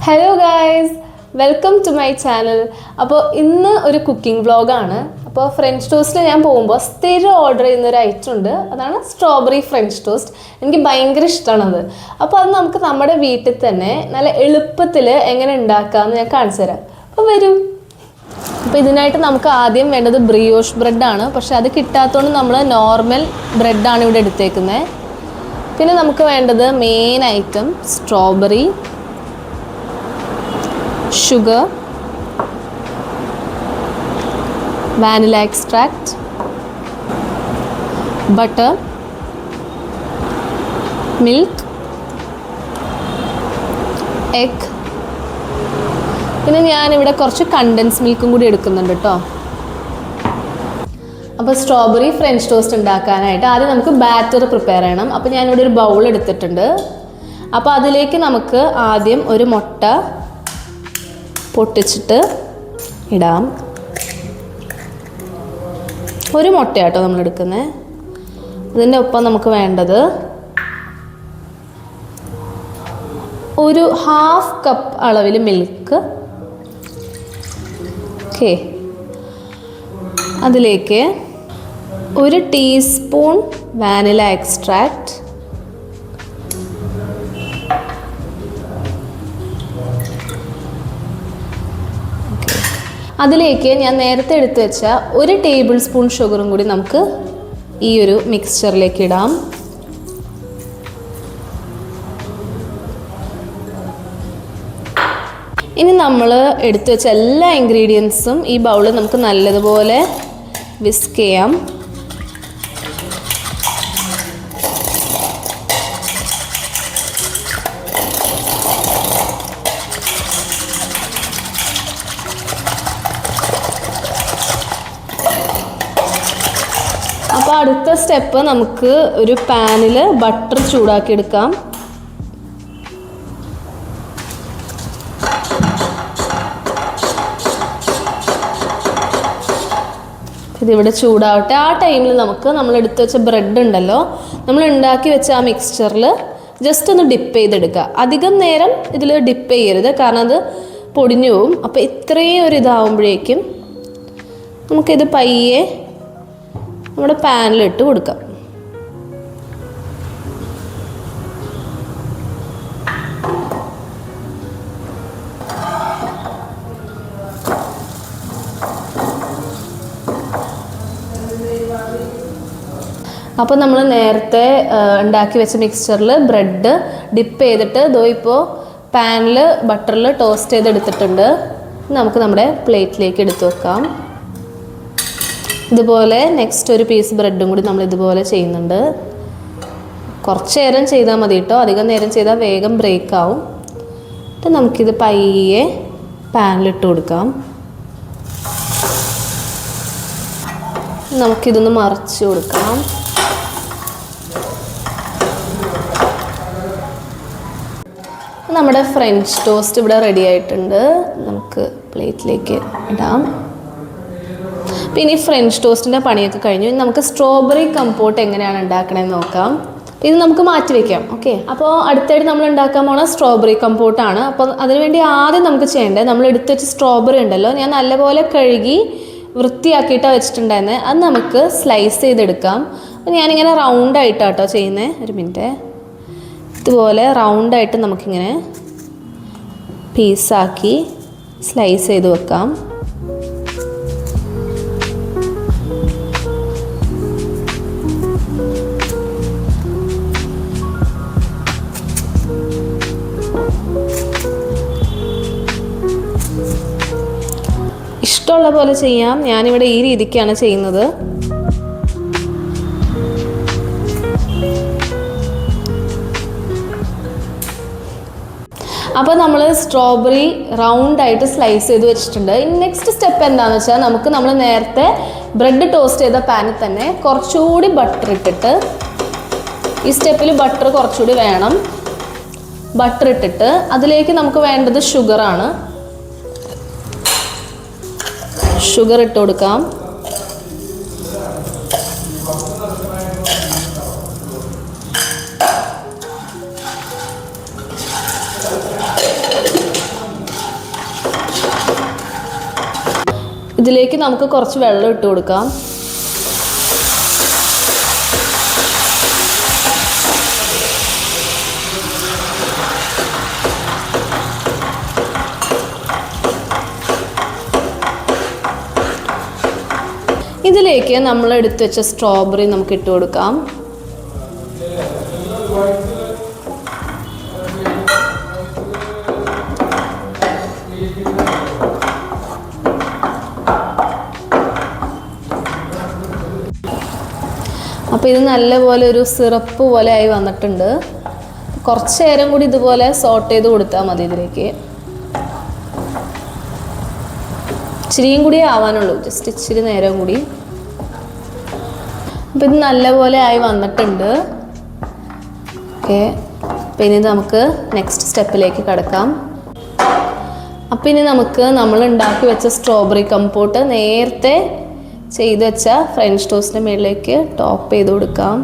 Hello guys, welcome to my channel. അപ്പോൾ ഇന്ന് ഒരു കുക്കിംഗ് വ്ളോഗാണ്. അപ്പോൾ ഫ്രഞ്ച് ടോസ്റ്റിൽ ഞാൻ പോകുമ്പോൾ സ്ഥിരം ഓർഡർ ചെയ്യുന്നൊരു ഐറ്റം ഉണ്ട്. അതാണ് സ്ട്രോബെറി ഫ്രഞ്ച് ടോസ്റ്റ്. എനിക്ക് ഭയങ്കര ഇഷ്ടമാണത്. അപ്പോൾ അത് നമുക്ക് നമ്മുടെ വീട്ടിൽ തന്നെ നല്ല എളുപ്പത്തിൽ എങ്ങനെ ഉണ്ടാക്കാമെന്ന് ഞാൻ കാണിച്ചു തരാം. അപ്പോൾ വരൂ. അപ്പോൾ ഇതിനായിട്ട് നമുക്ക് ആദ്യം വേണ്ടത് ബ്രിയോഷ് ബ്രെഡാണ്. പക്ഷെ അത് കിട്ടാത്തതുകൊണ്ട് നമ്മൾ നോർമൽ ബ്രെഡാണ് ഇവിടെ എടുത്തേക്കുന്നത്. പിന്നെ നമുക്ക് വേണ്ടത് main item strawberry, sugar, vanilla extract, butter, milk, egg. പിന്നെ ഞാനിവിടെ കുറച്ച് കണ്ടൻസ് മിൽക്കും കൂടി എടുക്കുന്നുണ്ട് കേട്ടോ. അപ്പോൾ സ്ട്രോബെറി ഫ്രഞ്ച് ടോസ്റ്റ് ഉണ്ടാക്കാനായിട്ട് ആദ്യം നമുക്ക് ബാറ്റർ പ്രിപ്പയർ ചെയ്യണം. അപ്പോൾ ഞാനിവിടെ ഒരു ബൗൾ എടുത്തിട്ടുണ്ട്. അപ്പോൾ അതിലേക്ക് നമുക്ക് ആദ്യം ഒരു മുട്ട പൊട്ടിച്ചിട്ട് ഇടാം. ഒരു മുട്ടയാട്ടോ നമ്മൾ എടുക്കുന്നത്. അതിൻ്റെ ഒപ്പം നമുക്ക് വേണ്ടത് ഒരു 1/2 കപ്പ് അളവിൽ മിൽക്ക്. ഓക്കെ, അതിലേക്ക് 1 ടീസ്പൂൺ വാനില എക്സ്ട്രാക്റ്റ്, അതിലേക്ക് ഞാൻ നേരത്തെ എടുത്തു വെച്ച 1 ടേബിൾ സ്പൂൺ ഷുഗറും കൂടി നമുക്ക് ഈ ഒരു മിക്സ്ചറിലേക്ക് ഇടാം. ഇനി നമ്മൾ എടുത്തു വെച്ച എല്ലാ ഇൻഗ്രീഡിയൻസും ഈ ബൗളിൽ നമുക്ക് നല്ലതുപോലെ വിസ്ക് ചെയ്യാം. അപ്പോൾ അടുത്ത സ്റ്റെപ്പ് നമുക്ക് ഒരു പാനിൽ ബട്ടർ ചൂടാക്കി എടുക്കാം. ഇതിവിടെ ചൂടാവട്ടെ. ആ ടൈമിൽ നമ്മൾ എടുത്തു വെച്ച ബ്രെഡ് ഉണ്ടല്ലോ, നമ്മൾ ഉണ്ടാക്കി വെച്ച ആ മിക്സ്ചറിൽ ജസ്റ്റ് ഒന്ന് ഡിപ്പ് ചെയ്തെടുക്കുക. അധികം നേരം ഇതിൽ ഡിപ്പ് ചെയ്യരുത്, കാരണം അത് പൊടിഞ്ഞു പോവും. അപ്പോൾ ഇത്രയും ഒരു ഇതാവുമ്പോഴേക്കും നമുക്കിത് പയ്യെ നമ്മുടെ പാനിലിട്ട് കൊടുക്കാം. അപ്പോൾ നമ്മൾ നേരത്തെ ഉണ്ടാക്കി വെച്ച മിക്സ്ചറിൽ ബ്രെഡ് ഡിപ്പ് ചെയ്തിട്ട് ഇപ്പോൾ പാനിൽ ബട്ടറിൽ ടോസ്റ്റ് ചെയ്തെടുത്തിട്ടുണ്ട്. നമുക്ക് നമ്മുടെ പ്ലേറ്റിലേക്ക് എടുത്തു വെക്കാം. ഇതുപോലെ നെക്സ്റ്റ് ഒരു പീസ് ബ്രെഡും കൂടി നമ്മൾ ഇതുപോലെ ചെയ്യുന്നുണ്ട്. കുറച്ച് നേരം ചെയ്താൽ മതി കേട്ടോ, അധികം നേരം ചെയ്താൽ വേഗം ബ്രേക്ക് ആവും. എന്നിട്ട് നമുക്കിത് പയ്യെ പാനിലിട്ട് കൊടുക്കാം. നമുക്കിതൊന്ന് മറിച്ച് കൊടുക്കാം. നമ്മുടെ ഫ്രഞ്ച് ടോസ്റ്റ് ഇവിടെ റെഡി ആയിട്ടുണ്ട്. നമുക്ക് പ്ലേറ്റിലേക്ക് ഇടാം. പിന്നെ ഈ ഫ്രഞ്ച് ടോസ്റ്റിൻ്റെ പണിയൊക്കെ കഴിഞ്ഞു. ഇനി നമുക്ക് സ്ട്രോബെറി കമ്പോട്ട് എങ്ങനെയാണ് ഉണ്ടാക്കണമെന്ന് നോക്കാം. ഇത് നമുക്ക് മാറ്റി വയ്ക്കാം. ഓക്കെ, അപ്പോൾ അടുത്തായിട്ട് നമ്മൾ ഉണ്ടാക്കാൻ പോണ സ്ട്രോബെറി കമ്പോട്ടാണ്. അപ്പോൾ അതിനുവേണ്ടി ആദ്യം നമുക്ക് ചെയ്യേണ്ടത്, നമ്മൾ എടുത്ത് വെച്ച സ്ട്രോബെറി ഉണ്ടല്ലോ, ഞാൻ നല്ലപോലെ കഴുകി വൃത്തിയാക്കിയിട്ടാണ് വെച്ചിട്ടുണ്ടായിരുന്നത്. അത് നമുക്ക് സ്ലൈസ് ചെയ്തെടുക്കാം. അപ്പോൾ ഞാനിങ്ങനെ റൗണ്ടായിട്ടാട്ടോ ചെയ്യുന്നത്. ഒരു മിനിറ്റ്. ഇതുപോലെ റൗണ്ടായിട്ട് നമുക്കിങ്ങനെ പീസാക്കി സ്ലൈസ് ചെയ്ത് വെക്കാം. ഇഷ്ടമുള്ള പോലെ ചെയ്യാം. ഞാനിവിടെ ഈ രീതിക്കാണ് ചെയ്യുന്നത്. അപ്പോൾ നമ്മൾ സ്ട്രോബെറി റൗണ്ടായിട്ട് സ്ലൈസ് ചെയ്ത് വെച്ചിട്ടുണ്ട്. ഇനി നെക്സ്റ്റ് സ്റ്റെപ്പ് എന്താണെന്ന് വെച്ചാൽ, നമ്മൾ നേരത്തെ ബ്രെഡ് ടോസ്റ്റ് ചെയ്ത പാനിൽ തന്നെ കുറച്ചുകൂടി ബട്ടർ ഇട്ടിട്ട്, ഈ സ്റ്റെപ്പിൽ ബട്ടർ കുറച്ചുകൂടി വേണം. ബട്ടർ ഇട്ടിട്ട് അതിലേക്ക് നമുക്ക് വേണ്ടത് ഷുഗറാണ്. ഷുഗർ ഇട്ട് കൊടുക്കാം. ഇതിലേക്ക് നമുക്ക് കുറച്ച് വെള്ളം ഇട്ട് കൊടുക്കാം. ഇതിലേക്ക് നമ്മൾ എടുത്തു വെച്ച സ്ട്രോബെറി നമുക്ക് ഇട്ട് കൊടുക്കാം. അപ്പോൾ ഇത് നല്ലപോലെ ഒരു സിറപ്പ് പോലെ ആയി വന്നിട്ടുണ്ട്. കുറച്ച് നേരം കൂടി ഇതുപോലെ സോട്ട് ചെയ്ത് കൊടുത്താൽ മതി. ഇതിലേക്ക് ഇച്ചിരിയും കൂടി ആവാനുള്ളൂ, ജസ്റ്റ് ഇച്ചിരി നേരം കൂടി. അപ്പോൾ ഇത് നല്ലപോലെ ആയി വന്നിട്ടുണ്ട്. ഓക്കെ, അപ്പോൾ ഇനി നമുക്ക് നെക്സ്റ്റ് സ്റ്റെപ്പിലേക്ക് കിടക്കാം. അപ്പോൾ ഇനി നമുക്ക് നമ്മൾ ഉണ്ടാക്കി വെച്ച സ്ട്രോബെറി കമ്പോട്ട് നേരത്തെ ചെയ്ത് വെച്ച ഫ്രഞ്ച് ടോസ്റ്റിൻ്റെ മുകളിലേക്ക് ടോപ്പ് ചെയ്ത് കൊടുക്കാം.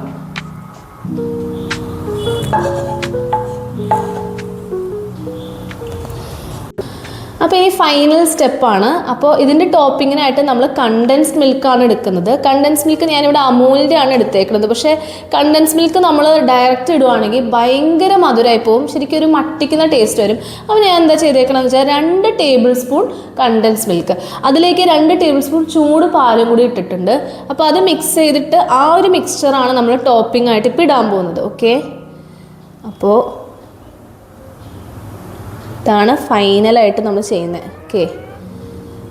അപ്പോൾ ഈ ഫൈനൽ സ്റ്റെപ്പാണ്. അപ്പോൾ ഇതിൻ്റെ ടോപ്പിങ്ങിനായിട്ട് നമ്മൾ കണ്ടൻസ്ഡ് മിൽക്കാണ് എടുക്കുന്നത്. കണ്ടൻസ്ഡ് മിൽക്ക് ഞാനിവിടെ അമൂലിൻ്റെ ആണ് എടുത്തേക്കുന്നത്. പക്ഷേ കണ്ടൻസ്ഡ് മിൽക്ക് നമ്മൾ ഡയറക്റ്റ് ഇടുവാണെങ്കിൽ ഭയങ്കര മധുരമായി പോകും, ശരിക്കും ഒരു മട്ടിക്കുന്ന ടേസ്റ്റ് വരും. അപ്പോൾ ഞാൻ എന്താ ചെയ്തേക്കണമെന്ന് വെച്ചാൽ 2 ടേബിൾ സ്പൂൺ കണ്ടൻസ്ഡ് മിൽക്ക്, അതിലേക്ക് 2 ടേബിൾ സ്പൂൺ ചൂട് പാലും കൂടി ഇട്ടിട്ടുണ്ട്. അപ്പോൾ അത് മിക്സ് ചെയ്തിട്ട് ആ ഒരു മിക്സ്ചറാണ് നമ്മൾ ടോപ്പിംഗ് ആയിട്ട് ഇപ്പോൾ ഇടാൻ പോകുന്നത്. ഓക്കെ, അപ്പോൾ ഇതാണ് ഫൈനലായിട്ട് നമ്മൾ ചെയ്യുന്നത്. ഓക്കെ,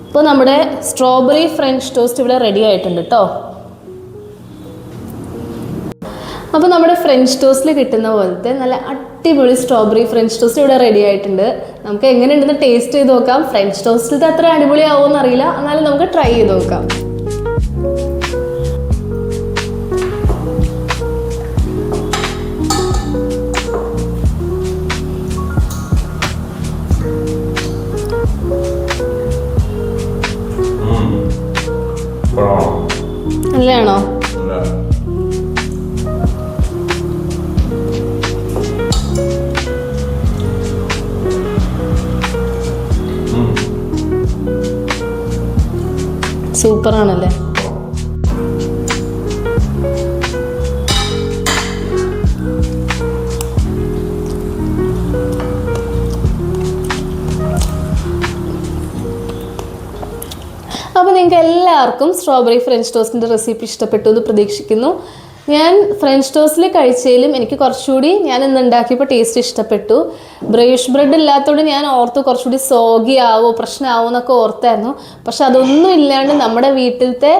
ഇപ്പോൾ നമ്മുടെ സ്ട്രോബെറി ഫ്രഞ്ച് ടോസ്റ്റ് ഇവിടെ റെഡി ആയിട്ടുണ്ട് കേട്ടോ. അപ്പോൾ നമ്മുടെ ഫ്രഞ്ച് ടോസ്റ്റിൽ കിട്ടുന്ന പോലത്തെ നല്ല അടിപൊളി സ്ട്രോബെറി ഫ്രഞ്ച് ടോസ്റ്റ് ഇവിടെ റെഡി ആയിട്ടുണ്ട്. നമുക്ക് എങ്ങനെയുണ്ടെന്ന് ടേസ്റ്റ് ചെയ്ത് നോക്കാം. ഫ്രഞ്ച് ടോസ്റ്റിൽ അത്ര അടിപൊളി ആവുമെന്ന് അറിയില്ല, എന്നാലും നമുക്ക് ട്രൈ ചെയ്ത് നോക്കാം. നല്ലതാണോ? സൂപ്പറാണല്ലേ? അപ്പോൾ നിങ്ങൾക്ക് എല്ലാവർക്കും സ്ട്രോബെറി ഫ്രഞ്ച് ടോസ്റ്റിൻ്റെ റെസിപ്പി ഇഷ്ടപ്പെട്ടു എന്ന് പ്രതീക്ഷിക്കുന്നു. ഞാൻ ഫ്രഞ്ച് ടോസ്റ്റിൽ കഴിച്ചതിലും എനിക്ക് കുറച്ചുകൂടി ഞാൻ ഇന്ന് ഉണ്ടാക്കിയപ്പോൾ ടേസ്റ്റ് ഇഷ്ടപ്പെട്ടു. ബ്രയോഷ് ബ്രെഡ് ഇല്ലാത്തതുകൊണ്ട് ഞാൻ ഓർത്ത് കുറച്ചുകൂടി സോഗി ആവോ പ്രശ്നമാവോ എന്നൊക്കെ ഓർത്തായിരുന്നു. പക്ഷെ അതൊന്നും ഇല്ലാണ്ട് നമ്മുടെ വീട്ടിലത്തെ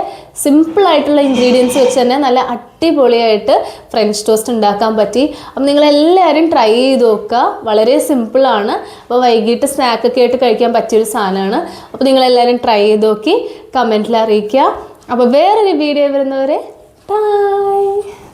സിമ്പിളായിട്ടുള്ള ഇൻഗ്രീഡിയൻസ് വെച്ച് തന്നെ നല്ല അടിപൊളിയായിട്ട് ഫ്രഞ്ച് ടോസ്റ്റ് ഉണ്ടാക്കാൻ പറ്റി. അപ്പം നിങ്ങളെല്ലാവരും ട്രൈ ചെയ്ത് നോക്കുക. വളരെ സിമ്പിളാണ്. അപ്പോൾ വൈകിട്ട് സ്നാക്കൊക്കെ ആയിട്ട് കഴിക്കാൻ പറ്റിയൊരു സാധനമാണ്. അപ്പോൾ നിങ്ങളെല്ലാവരും ട്രൈ ചെയ്ത് നോക്കി കമൻറ്റിൽ അറിയിക്കുക. അപ്പോൾ വേറൊരു വീഡിയോ വരുന്നവരെ bye.